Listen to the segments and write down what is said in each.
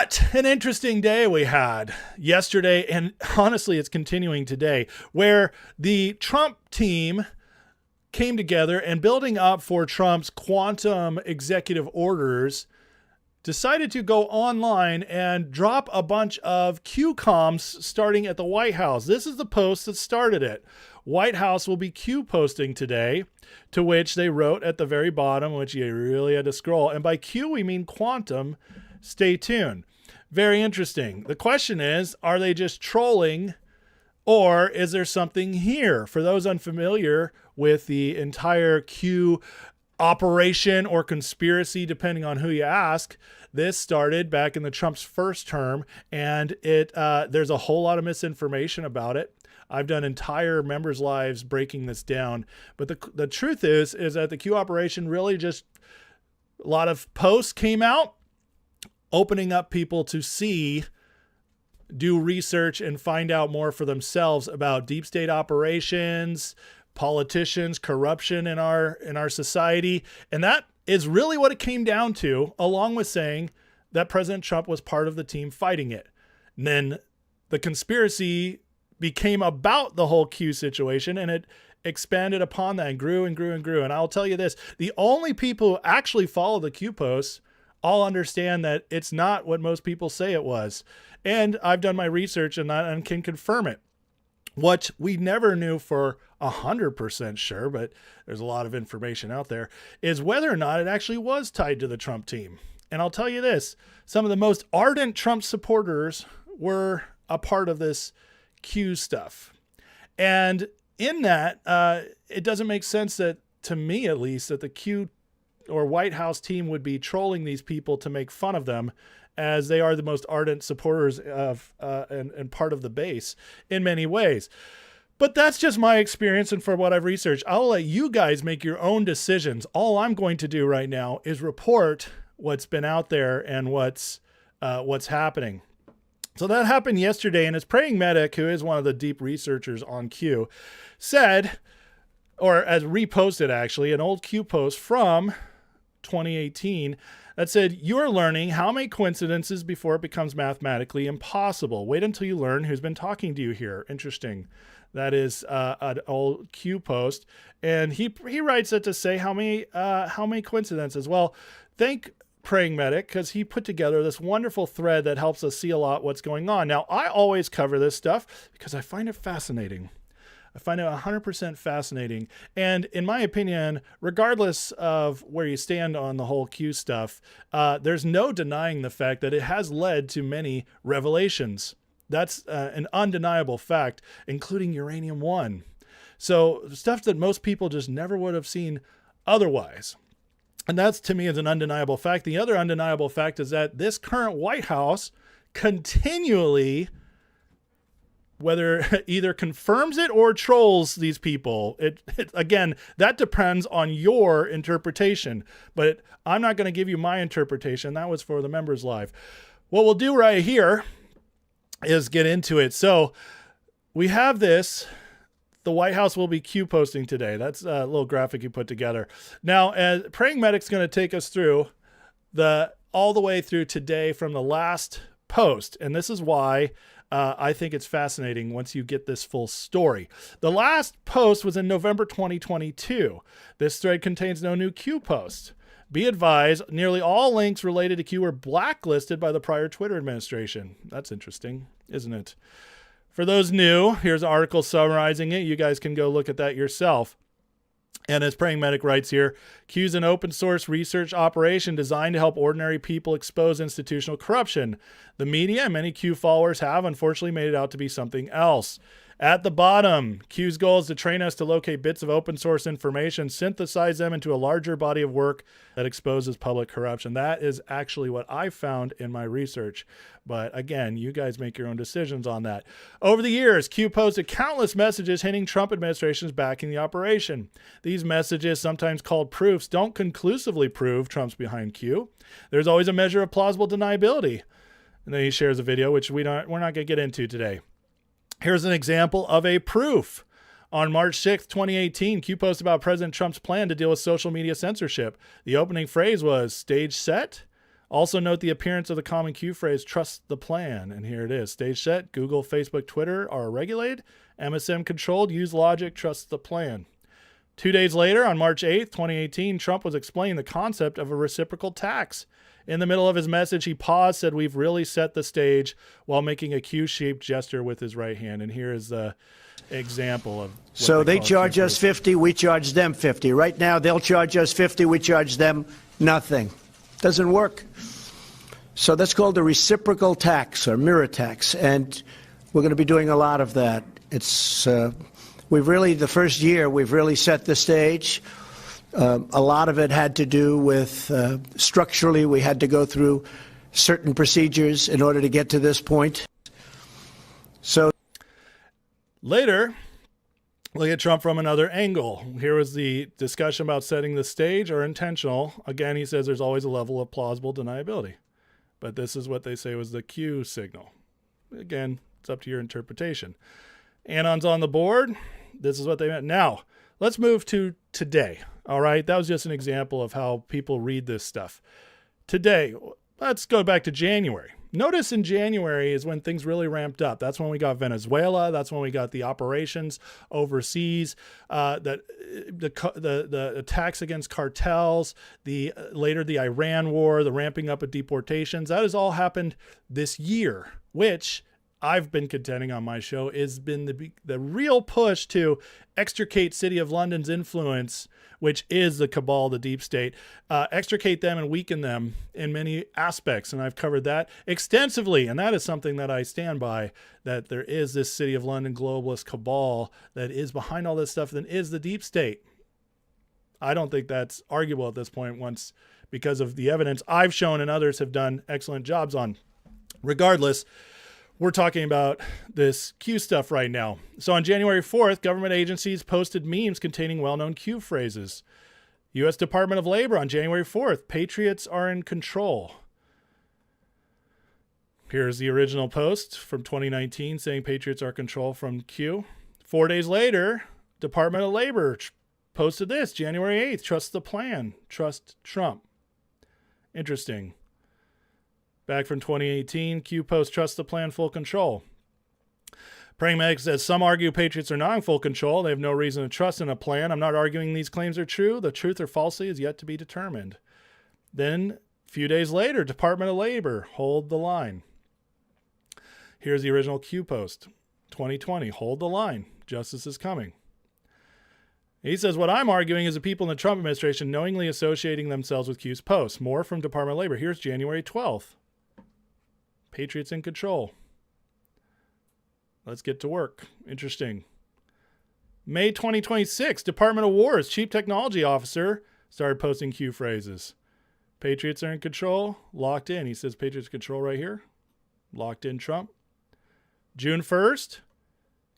What an interesting day we had yesterday, and honestly, it's continuing today, where the Trump team came together and, building up for Trump's quantum executive orders, decided to go online and drop a bunch of QComs starting at the White House. This is the post that started it. White House will be Q posting today, to which they wrote at the very bottom, which you really had to scroll. And by Q, we mean quantum. Stay tuned. Very interesting. The question is, are they just trolling, or is there something here? For those unfamiliar with the entire Q operation or conspiracy, depending on who you ask, this started back in the Trump's first term, and there's a whole lot of misinformation about it. I've done entire members' lives breaking this down, but the truth is that the Q operation really just, a lot of posts came out opening up people to see, do research, and find out more for themselves about deep state operations, politicians, corruption in our society. And that is really what it came down to, along with saying that President Trump was part of the team fighting it. And then the conspiracy became about the whole Q situation, and it expanded upon that and grew and grew and grew. And I'll tell you this, the only people who actually follow the Q posts all understand that it's not what most people say it was. And I've done my research and can confirm it. What we never knew for 100% sure, but there's a lot of information out there, is whether or not it actually was tied to the Trump team. And I'll tell you this, some of the most ardent Trump supporters were a part of this Q stuff. And in that, it doesn't make sense that, to me at least, that the Q or White House team would be trolling these people to make fun of them, as they are the most ardent supporters of and part of the base in many ways. But that's just my experience, and for what I've researched. I'll let you guys make your own decisions. All I'm going to do right now is report what's been out there and what's happening. So that happened yesterday, and as Praying Medic, who is one of the deep researchers on Q, said, or as reposted actually, an old Q post from 2018 that said, "You're learning how many coincidences before it becomes mathematically impossible. Wait until you learn who's been talking to you here." Interesting. That is an old Q post. And he writes it to say how many coincidences. Well, thank Praying Medic, because he put together this wonderful thread that helps us see a lot what's going on. Now, I always cover this stuff because I find it fascinating. I find it 100% fascinating. And in my opinion, regardless of where you stand on the whole Q stuff, there's no denying the fact that it has led to many revelations. That's an undeniable fact, including uranium-1. So stuff that most people just never would have seen otherwise. And that's, to me, is an undeniable fact. The other undeniable fact is that this current White House continually, whether either confirms it or trolls these people. It again, that depends on your interpretation, but I'm not going to give you my interpretation. That was for the members live. What we'll do right here is get into it. So we have this. The White House will be Q posting today. That's a little graphic you put together. Now, as Praying Medic's going to take us through all the way through today from the last post. And this is why I think it's fascinating once you get this full story. The last post was in November 2022. This thread contains no new Q posts. Be advised, nearly all links related to Q were blacklisted by the prior Twitter administration. That's interesting, isn't it? For those new, here's an article summarizing it. You guys can go look at that yourself. And as Praying Medic writes here, Q's an open source research operation designed to help ordinary people expose institutional corruption. The media and many Q followers have unfortunately made it out to be something else. At the bottom, Q's goal is to train us to locate bits of open source information, synthesize them into a larger body of work that exposes public corruption. That is actually what I found in my research. But again, you guys make your own decisions on that. Over the years, Q posted countless messages hinting Trump administration is backing the operation. These messages, sometimes called proofs, don't conclusively prove Trump's behind Q. There's always a measure of plausible deniability. And then he shares a video, which we're not going to get into today. Here's an example of a proof. On March 6th, 2018, Q posted about President Trump's plan to deal with social media censorship. The opening phrase was, "Stage set?" Also note the appearance of the common Q phrase, trust the plan. And here it is. Stage set, Google, Facebook, Twitter are regulated. MSM controlled, use logic, trust the plan. 2 days later, on March 8th, 2018, Trump was explaining the concept of a reciprocal tax. In the middle of his message, he paused, said, "We've really set the stage," while making a Q-shaped gesture with his right hand. And here is the example of. So they charge us 50, we charge them 50. Right now, they'll charge us 50, we charge them nothing. Doesn't work. So that's called a reciprocal tax or mirror tax, and we're going to be doing a lot of that. It's the first year, we've really set the stage. A lot of it had to do with structurally, we had to go through certain procedures in order to get to this point. So later, look at Trump from another angle. Here was the discussion about setting the stage or intentional. Again, he says there's always a level of plausible deniability. But this is what they say was the Q signal. Again, it's up to your interpretation. Anons on the board. This is what they meant. Now, let's move to today. All right, that was just an example of how people read this stuff. Today, let's go back to January. Notice in January is when things really ramped up. That's when we got Venezuela. That's when we got the operations overseas, the attacks against cartels, later the Iran war, the ramping up of deportations. That has all happened this year, which I've been contending on my show has been the real push to extricate City of London's influence, which is the cabal, the deep state, extricate them and weaken them in many aspects. And I've covered that extensively. And that is something that I stand by, that there is this City of London globalist cabal that is behind all this stuff, that is the deep state. I don't think that's arguable at this point because of the evidence I've shown and others have done excellent jobs on. Regardless, we're talking about this Q stuff right now. So on January 4th, government agencies posted memes containing well-known Q phrases. U.S. Department of Labor on January 4th, patriots are in control. Here's the original post from 2019 saying patriots are in control from Q. 4 days later, Department of Labor posted this, January 8th, trust the plan, trust Trump. Interesting. Back from 2018, Q post, trust the plan, full control. Praying Medic says, some argue patriots are not in full control. They have no reason to trust in a plan. I'm not arguing these claims are true. The truth or falsity is yet to be determined. Then, a few days later, Department of Labor, hold the line. Here's the original Q post, 2020, hold the line. Justice is coming. He says, what I'm arguing is the people in the Trump administration knowingly associating themselves with Q's posts. More from Department of Labor. Here's January 12th. Patriots in control. Let's get to work. Interesting. May 2026, Department of War's Chief Technology Officer started posting Q phrases. Patriots are in control. Locked in. He says Patriots control right here. Locked in Trump. June 1st.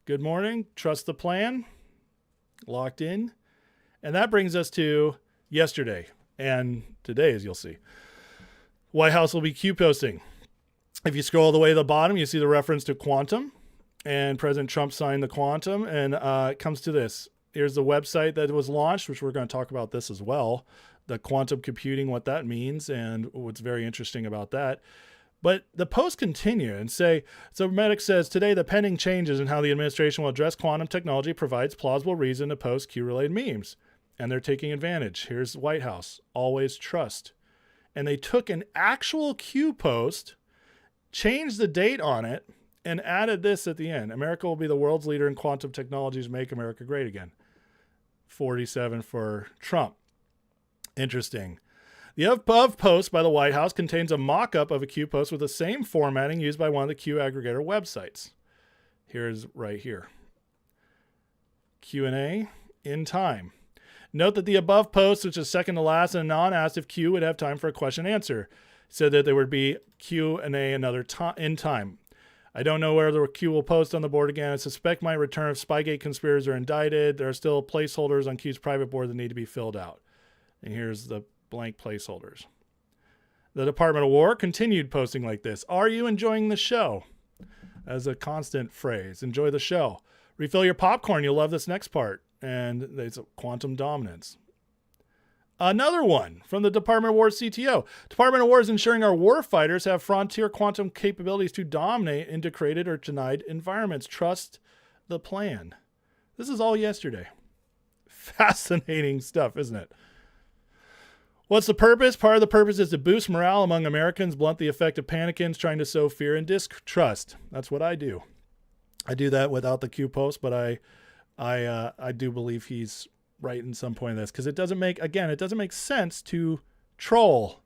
Good morning. Trust the plan. Locked in. And that brings us to yesterday and today, as you'll see. White House will be Q posting. If you scroll all the way to the bottom, you see the reference to quantum, and President Trump signed the quantum, and it comes to this. Here's the website that was launched, which we're going to talk about this as well, the quantum computing, what that means, and what's very interesting about that. But the posts continue and say, so Medic says, today the pending changes in how the administration will address quantum technology provides plausible reason to post Q-related memes, and they're taking advantage. Here's White House, always trust. And they took an actual Q post, changed the date on it, and added this at the end. America will be the world's leader in quantum technologies, make America great again. 47 for Trump. Interesting. The above post by the White House contains a mock-up of a Q post with the same formatting used by one of the Q aggregator websites. Here's right here. Q&A in time. Note that the above post, which is second to last and non-asked if Q would have time for a question and answer, said that there would be Q&A another in time. I don't know where the Q will post on the board again. I suspect my return of Spygate conspirators are indicted. There are still placeholders on Q's private board that need to be filled out. And here's the blank placeholders. The Department of War continued posting like this. Are you enjoying the show? As a constant phrase. Enjoy the show. Refill your popcorn. You'll love this next part. And it's quantum dominance. Another one from the Department of War CTO. Department of War is ensuring our war fighters have frontier quantum capabilities to dominate into created or denied environments. Trust the plan. This is all yesterday. Fascinating stuff, isn't it? What's the purpose? Part of the purpose is to boost morale among Americans, blunt the effect of panicking, trying to sow fear and distrust. That's what I do. I do that without the Q post, but I do believe he's right in some point of this, because it doesn't make sense to troll.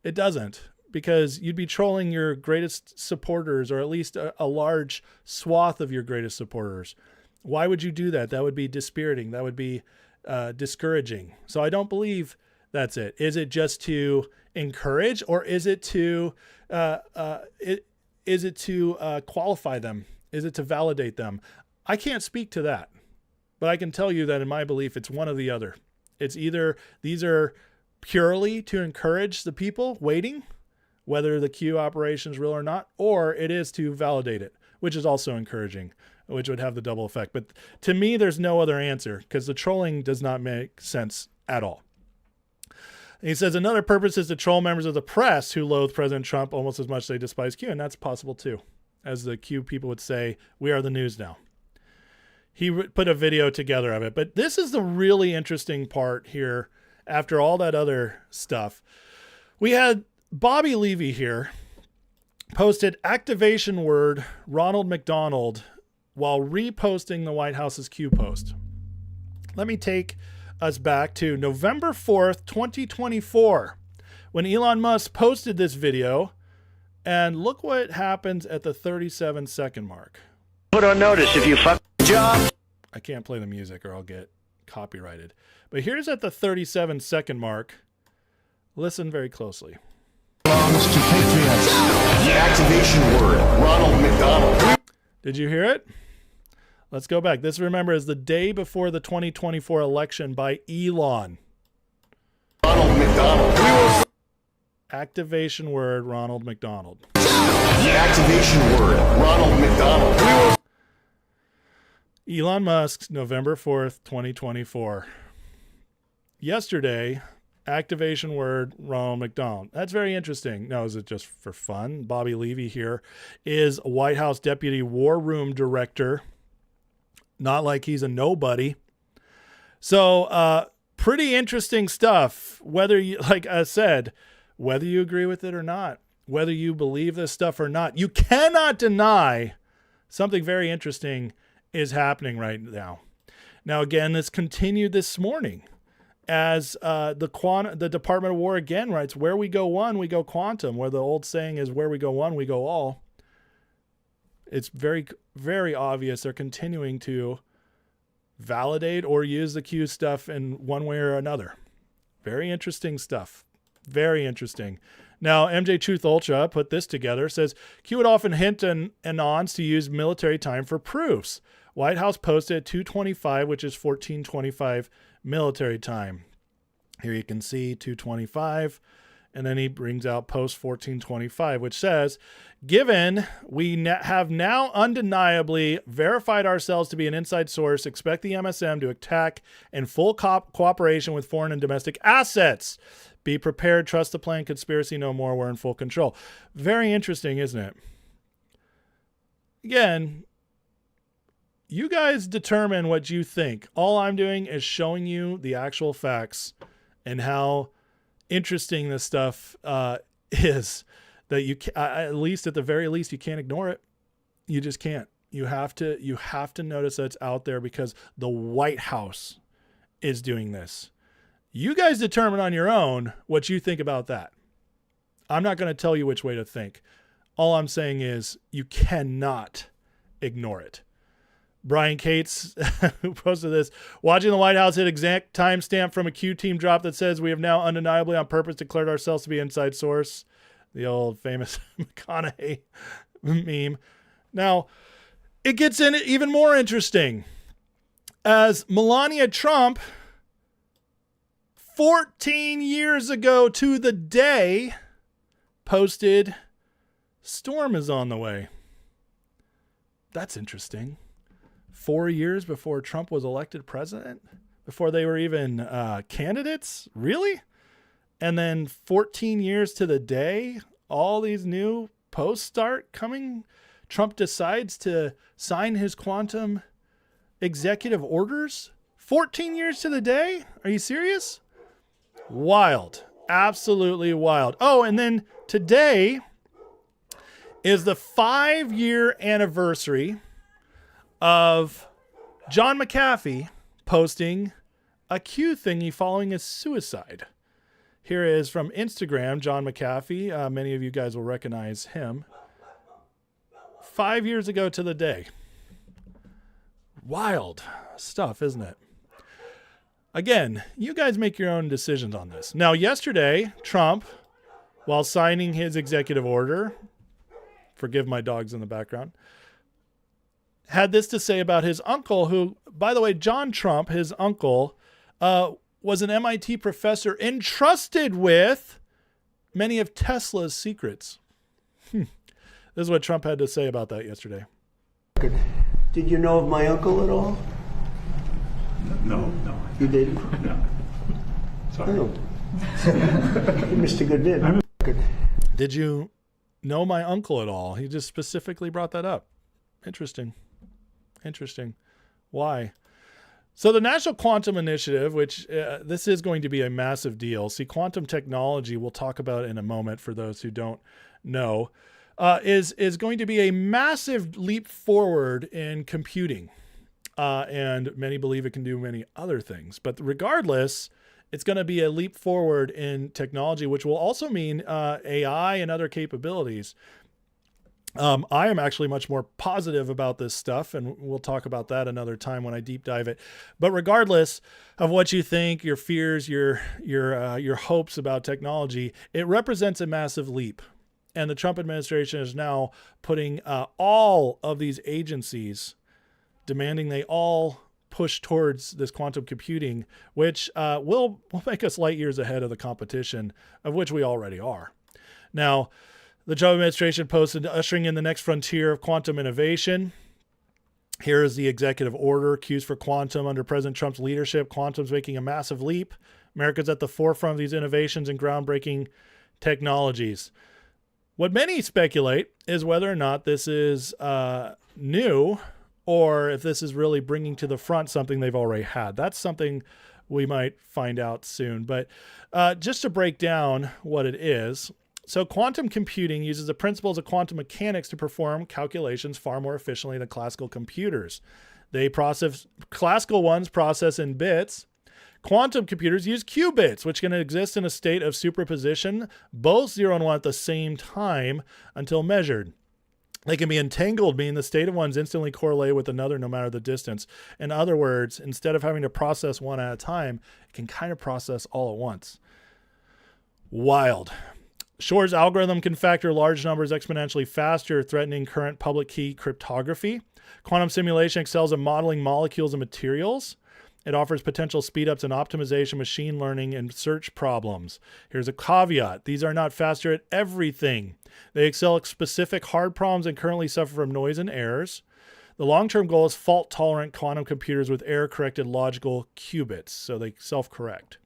It doesn't, because you'd be trolling your greatest supporters, or at least a large swath of your greatest supporters. Why would you do that? That would be dispiriting. That would be discouraging. So I don't believe that's it. Is it just to encourage, or is it to qualify them? Is it to validate them? I can't speak to that, but I can tell you that in my belief, it's one or the other. It's either these are purely to encourage the people waiting, whether the Q operation is real or not, or it is to validate it, which is also encouraging, which would have the double effect. But to me, there's no other answer, because the trolling does not make sense at all. He says another purpose is to troll members of the press who loathe President Trump almost as much as they despise Q, and that's possible too. As the Q people would say, we are the news now. He put a video together of it. But this is the really interesting part here after all that other stuff. We had Bobby Levy here posted activation word Ronald McDonald while reposting the White House's Q post. Let me take us back to November 4th, 2024, when Elon Musk posted this video, and look what happens at the 37-second mark. Put on notice if you fuck job. I can't play the music or I'll get copyrighted. But here's at the 37-second mark. Listen very closely. Belongs to Patriots. The activation word, Ronald McDonald. Did you hear it? Let's go back. This, remember, is the day before the 2024 election by Elon. Ronald McDonald. Activation word, Ronald McDonald. The activation word, Ronald McDonald. Elon Musk, November 4th, 2024. Yesterday, activation word, Ronald McDonald. That's very interesting. Now, is it just for fun? Bobby Levy here is White House Deputy War Room Director. Not like he's a nobody. So, pretty interesting stuff. Whether you, like I said, whether you agree with it or not, whether you believe this stuff or not, you cannot deny something very interesting is happening right now. Now, again, this continued this morning as the Department of War again writes, where we go one, we go quantum, where the old saying is where we go one, we go all. It's very, very obvious they're continuing to validate or use the Q stuff in one way or another. Very interesting stuff. Very interesting. Now, MJ Truth Ultra put this together, says Q would often hint and ons to use military time for proofs. White House posted at 2:25, which is 14:25 military time. Here you can see 2:25, and then he brings out post 14:25, which says, given we have now undeniably verified ourselves to be an inside source, expect the MSM to attack in full cooperation with foreign and domestic assets. Be prepared, trust the plan, conspiracy no more, we're in full control. Very interesting, isn't it? Again, you guys determine what you think. All I'm doing is showing you the actual facts and how interesting this stuff is, that you at least at the very least you can't ignore it. You just can't. You have to notice that it's out there, because the White House is doing this. You guys determine on your own what you think about that. I'm not going to tell you which way to think. All I'm saying is you cannot ignore it. Brian Cates, who posted this, watching the White House hit exact timestamp from a Q team drop that says we have now undeniably on purpose declared ourselves to be inside source. The old famous McConaughey meme. Now, it gets in even more interesting as Melania Trump, 14 years ago to the day, posted, storm is on the way. That's interesting. 4 years before Trump was elected president, before they were even candidates? Really? And then 14 years to the day, all these new posts start coming. Trump decides to sign his quantum executive orders. 14 years to the day? Are you serious? Wild. Absolutely wild. Oh, and then today is the 5-year anniversary of John McAfee posting a Q thingy following his suicide. Here is from Instagram, John McAfee. Many of you guys will recognize him. 5 years ago to the day. Wild stuff, isn't it? Again, you guys make your own decisions on this. Now, yesterday, Trump, while signing his executive order, forgive my dogs in the background, had this to say about his uncle, who, by the way, John Trump, his uncle, was an MIT professor entrusted with many of Tesla's secrets. This is what Trump had to say about that yesterday. Did you know of my uncle at all? No. You didn't? No. Sorry. Oh. You missed a good bit. Did you know my uncle at all? He just specifically brought that up. Interesting. Why? So the National Quantum Initiative, which this is going to be a massive deal. See, quantum technology, we'll talk about in a moment for those who don't know, is going to be a massive leap forward in computing. And many believe it can do many other things. But regardless, it's going to be a leap forward in technology, which will also mean AI and other capabilities. I am actually much more positive about this stuff, and we'll talk about that another time when I deep dive it. But regardless of what you think, your fears, your hopes about technology, it represents a massive leap. And the Trump administration is now putting all of these agencies, demanding they all push towards this quantum computing, which will make us light years ahead of the competition, of which we already are. Now, the Trump administration posted ushering in the next frontier of quantum innovation. Here is the executive order, Qs for quantum. Under President Trump's leadership, quantum's making a massive leap. America's at the forefront of these innovations and groundbreaking technologies. What many speculate is whether or not this is new, or if this is really bringing to the front something they've already had. That's something we might find out soon. But just to break down what it is, so quantum computing uses the principles of quantum mechanics to perform calculations far more efficiently than classical computers. Classical ones process in bits. Quantum computers use qubits, which can exist in a state of superposition, both 0 and 1 at the same time until measured. They can be entangled, meaning the state of one's instantly correlated with another no matter the distance. In other words, instead of having to process one at a time, it can kind of process all at once. Wild. Shor's algorithm can factor large numbers exponentially faster, threatening current public key cryptography. Quantum simulation excels at modeling molecules and materials. It offers potential speedups in optimization, machine learning, and search problems. Here's a caveat. These are not faster at everything. They excel at specific hard problems and currently suffer from noise and errors. The long-term goal is fault-tolerant quantum computers with error-corrected logical qubits, so they self-correct.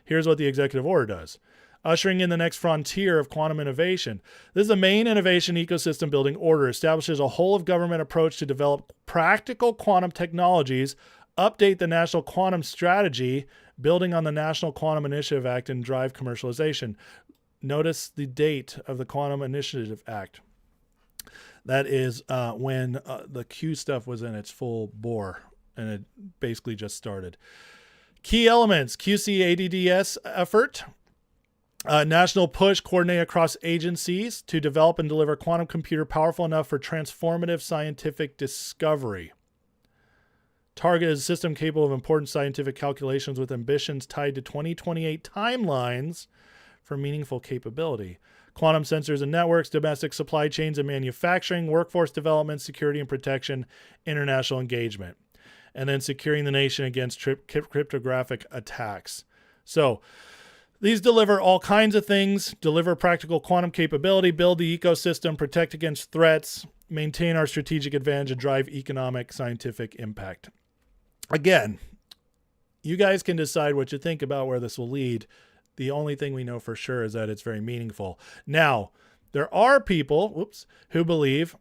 Here's what the executive order does. Ushering in the next frontier of quantum innovation. This is the main innovation ecosystem building order. Establishes a whole-of-government approach to develop practical quantum technologies, update the National Quantum Strategy, building on the National Quantum Initiative Act, and drive commercialization. Notice the date of the Quantum Initiative Act. That is when the Q stuff was in its full bore, and it basically just started. Key elements, QCADDS effort. National push coordinated across agencies to develop and deliver quantum computer powerful enough for transformative scientific discovery. Target is a system capable of important scientific calculations with ambitions tied to 2028 timelines for meaningful capability. Quantum sensors and networks, domestic supply chains and manufacturing, workforce development, security and protection, international engagement. And then securing the nation against cryptographic attacks. So these deliver all kinds of things, deliver practical quantum capability, build the ecosystem, protect against threats, maintain our strategic advantage, and drive economic scientific impact. Again, You guys can decide what you think about where this will lead. The only thing we know for sure is that it's very meaningful. Now, there are people, who believe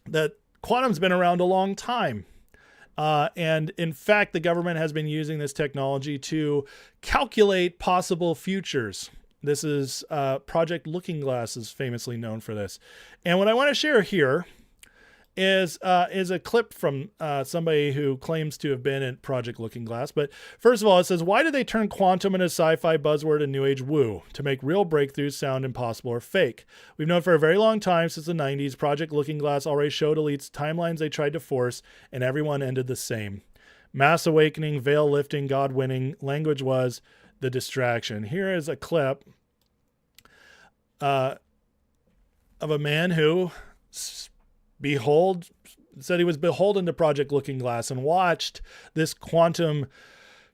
that quantum's been around a long time. And in fact, the government has been using this technology to calculate possible futures. This is Project Looking Glass is famously known for this. And what I want to share here is a clip from somebody who claims to have been at Project Looking Glass. But first of all, it says, why did they turn quantum into sci-fi buzzword and new age woo to make real breakthroughs sound impossible or fake? We've known for a very long time, since the 90s, Project Looking Glass already showed elites timelines they tried to force, and everyone ended the same. Mass awakening, veil lifting, God winning, language was the distraction. Here is a clip of a man who said he was beholden to Project Looking Glass and watched this quantum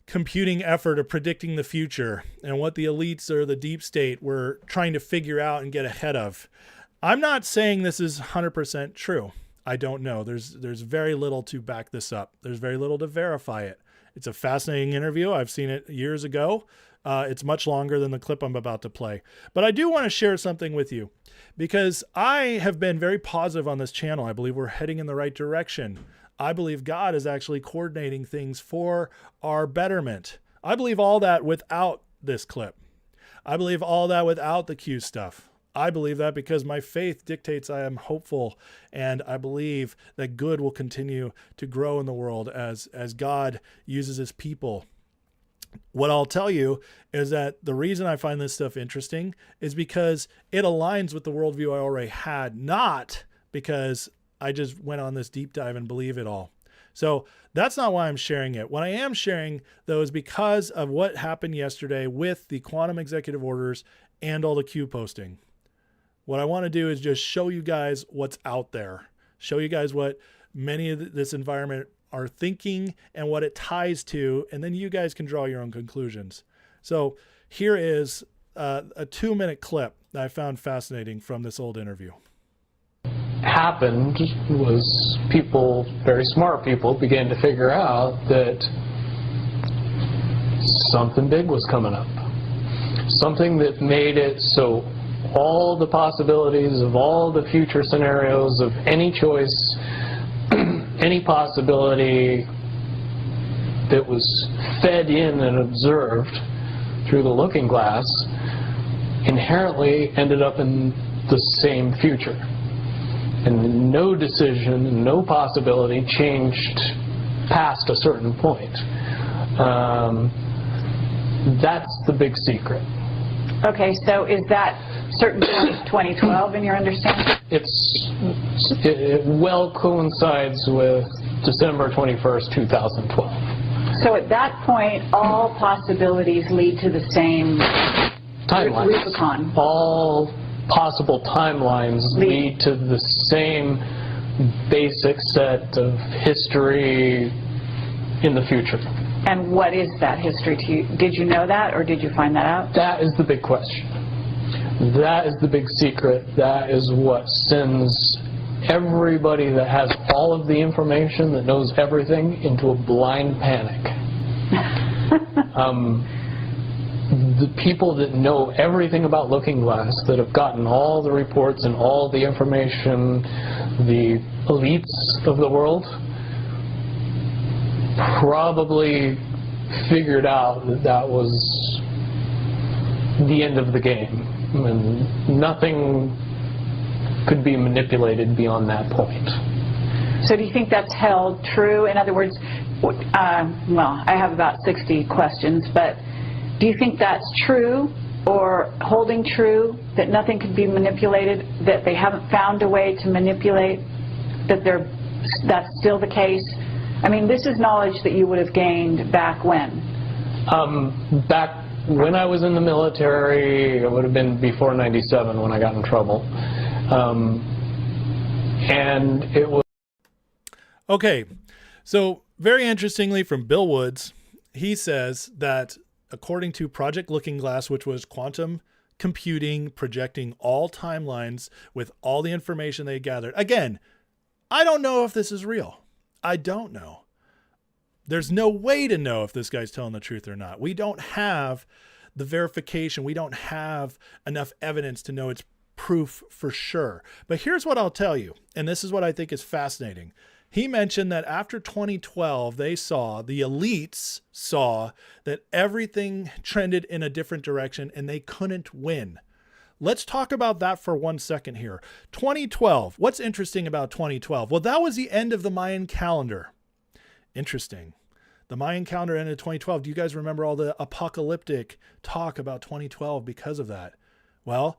computing effort of predicting the future and what the elites or the deep state were trying to figure out and get ahead of. I'm not saying this is 100% true. I don't know. There's very little to back this up. There's very little to verify it. It's a fascinating interview. I've seen it years ago. It's much longer than the clip I'm about to play. But I do want to share something with you, because I have been very positive on this channel. I believe we're heading in the right direction. I believe God is actually coordinating things for our betterment. I believe all that without this clip. I believe all that without the Q stuff. I believe that because my faith dictates I am hopeful, and I believe that good will continue to grow in the world as God uses his people. What I'll tell you is that the reason I find this stuff interesting is because it aligns with the worldview I already had, not because I just went on this deep dive and believe it all. So that's not why I'm sharing it. What I am sharing, though, is because of what happened yesterday with the quantum executive orders and all the Q posting. What I want to do is just show you guys what's out there, show you guys what many of this environment are thinking and what it ties to, and then you guys can draw your own conclusions. So here is a 2-minute clip that I found fascinating from this old interview. Happened was people, very smart people, began to figure out that something big was coming up. Something that made it so all the possibilities of all the future scenarios of any choice, any possibility that was fed in and observed through the looking glass inherently ended up in the same future. And no decision, no possibility changed past a certain point. That's the big secret. Okay, so is that certain 2012 in your understanding? It well coincides with December 21st, 2012. So at that point, all possibilities lead to the same Timelines. Rubicon. All possible timelines lead to the same basic set of history in the future. And what is that history to you? Did you know that, or did you find that out? That is the big question. That is the big secret. That is what sends everybody that has all of the information, that knows everything, into a blind panic. The people that know everything about Looking Glass, that have gotten all the reports and all the information, the elites of the world, probably figured out that that was the end of the game, and nothing could be manipulated beyond that point. So do you think that's held true? In other words, well, I have about 60 questions, but do you think that's true, or holding true, that nothing can be manipulated, that they haven't found a way to manipulate, that's still the case? I mean, this is knowledge that you would have gained back when? Back when I was in the military, it would have been before '97 when I got in trouble. And it was... Okay, so very interestingly from Bill Woods, he says that according to Project Looking Glass, which was quantum computing, projecting all timelines with all the information they gathered. Again, I don't know if this is real. I don't know. There's no way to know if this guy's telling the truth or not. We don't have the verification. We don't have enough evidence to know it's proof for sure. But here's what I'll tell you, and this is what I think is fascinating. He mentioned that after 2012, the elites saw that everything trended in a different direction and they couldn't win. Let's talk about that for 1 second here. 2012, what's interesting about 2012? Well, that was the end of the Mayan calendar. Interesting. The Mayan calendar ended in 2012. Do you guys remember all the apocalyptic talk about 2012 because of that? Well,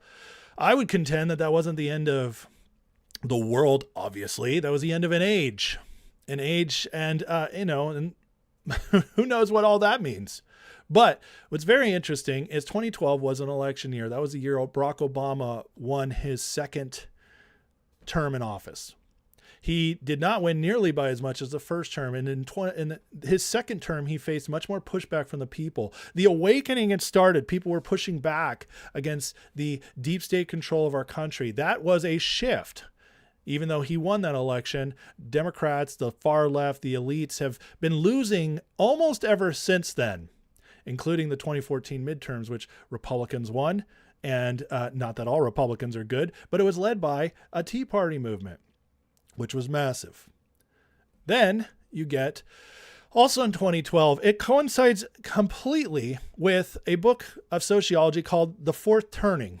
I would contend that that wasn't the end of the world, obviously. That was the end of an age. And and who knows what all that means. But what's very interesting is 2012 was an election year. That was the year Barack Obama won his second term in office. He did not win nearly by as much as the first term. And in his second term, he faced much more pushback from the people. The awakening had started. People were pushing back against the deep state control of our country. That was a shift. Even though he won that election, Democrats, the far left, the elites have been losing almost ever since then, including the 2014 midterms, which Republicans won. And not that all Republicans are good, but it was led by a Tea Party movement, which was massive. Then you get, also in 2012, it coincides completely with a book of sociology called The Fourth Turning,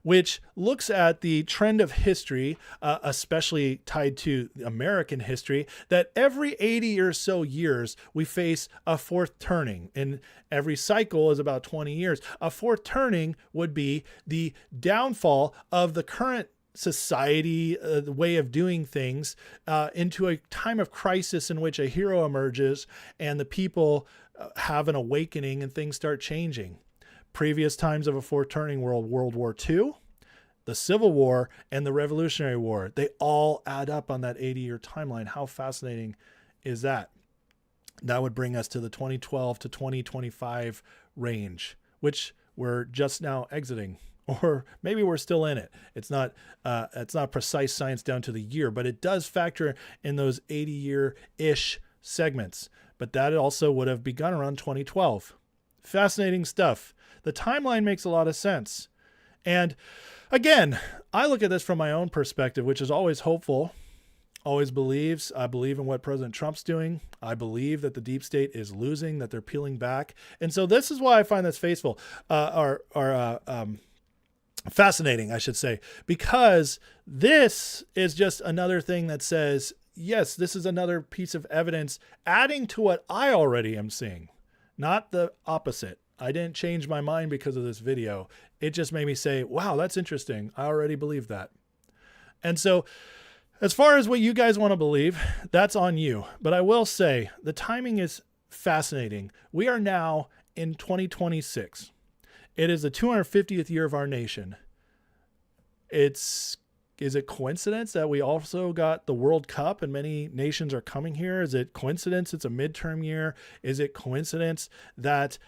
which looks at the trend of history, especially tied to American history, that every 80 or so years, we face a fourth turning. And every cycle is about 20 years. A fourth turning would be the downfall of the current society, the way of doing things, into a time of crisis in which a hero emerges and the people have an awakening and things start changing. Previous times of a fourth turning world, World War II, the Civil War, and the Revolutionary War, they all add up on that 80-year timeline. How fascinating is that? That would bring us to the 2012 to 2025 range, which we're just now exiting. Or maybe we're still in it. It's not precise science down to the year, but it does factor in those 80-year-ish segments. But that also would have begun around 2012. Fascinating stuff. The timeline makes a lot of sense. And again, I look at this from my own perspective, which is always hopeful, always believes. I believe in what President Trump's doing. I believe that the deep state is losing, that they're peeling back. And so this is why I find this fascinating, I should say, because this is just another thing that says, yes, this is another piece of evidence adding to what I already am seeing, not the opposite. I didn't change my mind because of this video. It just made me say, wow, that's interesting. I already believe that. And so as far as what you guys want to believe, that's on you. But I will say the timing is fascinating. We are now in 2026. It is the 250th year of our nation. Is it coincidence that we also got the World Cup and many nations are coming here? Is it coincidence it's a midterm year? Is it coincidence that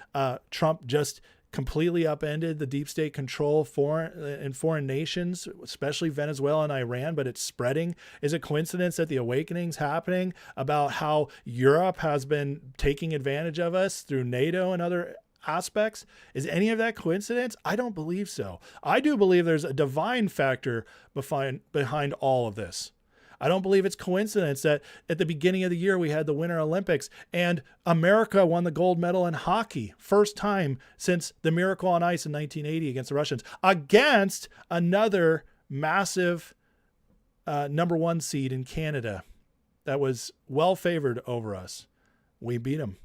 Trump just completely upended the deep state control in foreign nations, especially Venezuela and Iran, but it's spreading? Is it coincidence that the awakening's happening about how Europe has been taking advantage of us through NATO and other aspects? Is any of that coincidence? I don't believe so. I do believe there's a divine factor behind all of this. I don't believe it's coincidence that at the beginning of the year we had the Winter Olympics and America won the gold medal in hockey. First time since the Miracle on Ice in 1980 against the Russians, against another massive number one seed in Canada that was well favored over us. We beat them,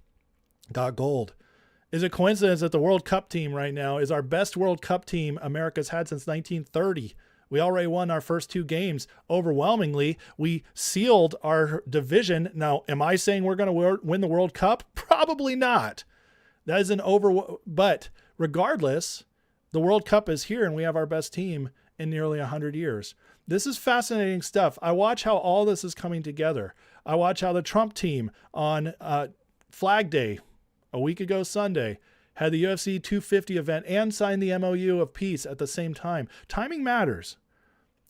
got gold. Is it coincidence that the World Cup team right now is our best World Cup team America's had since 1930? We already won our first two games overwhelmingly. We sealed our division. Now, am I saying we're going to win the World Cup? Probably not. That is but regardless, the World Cup is here and we have our best team in nearly 100 years. This is fascinating stuff. I watch how all this is coming together. I watch how the Trump team on Flag Day, a week ago Sunday, had the UFC 250 event and signed the MOU of peace at the same time. Timing matters.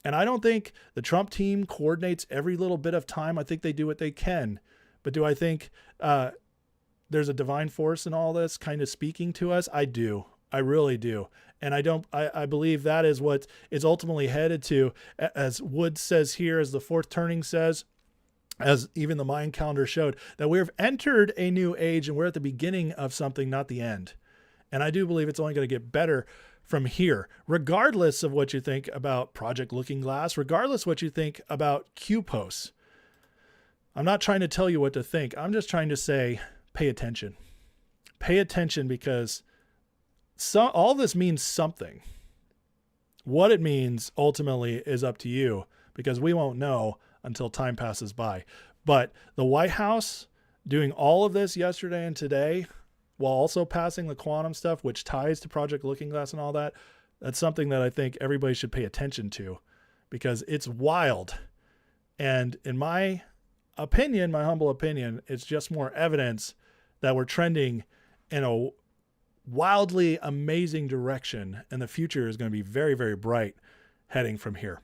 And I don't think the Trump team coordinates every little bit of time. I think they do what they can. But do I think there's a divine force in all this kind of speaking to us? I do. I really do. And I believe that is what is ultimately headed to, as Wood says here, as the fourth turning says, as even the Mayan calendar showed, that we have entered a new age and we're at the beginning of something, not the end. And I do believe it's only going to get better from here, regardless of what you think about Project Looking Glass, regardless what you think about QPOS. I'm not trying to tell you what to think. I'm just trying to say, pay attention. Pay attention, because all this means something. What it means ultimately is up to you, because we won't know until time passes by. But the White House doing all of this yesterday and today, while also passing the quantum stuff, which ties to Project Looking Glass and all that, that's something that I think everybody should pay attention to, because it's wild. And in my opinion, my humble opinion, it's just more evidence that we're trending in a wildly amazing direction, and the future is going to be very, very bright heading from here.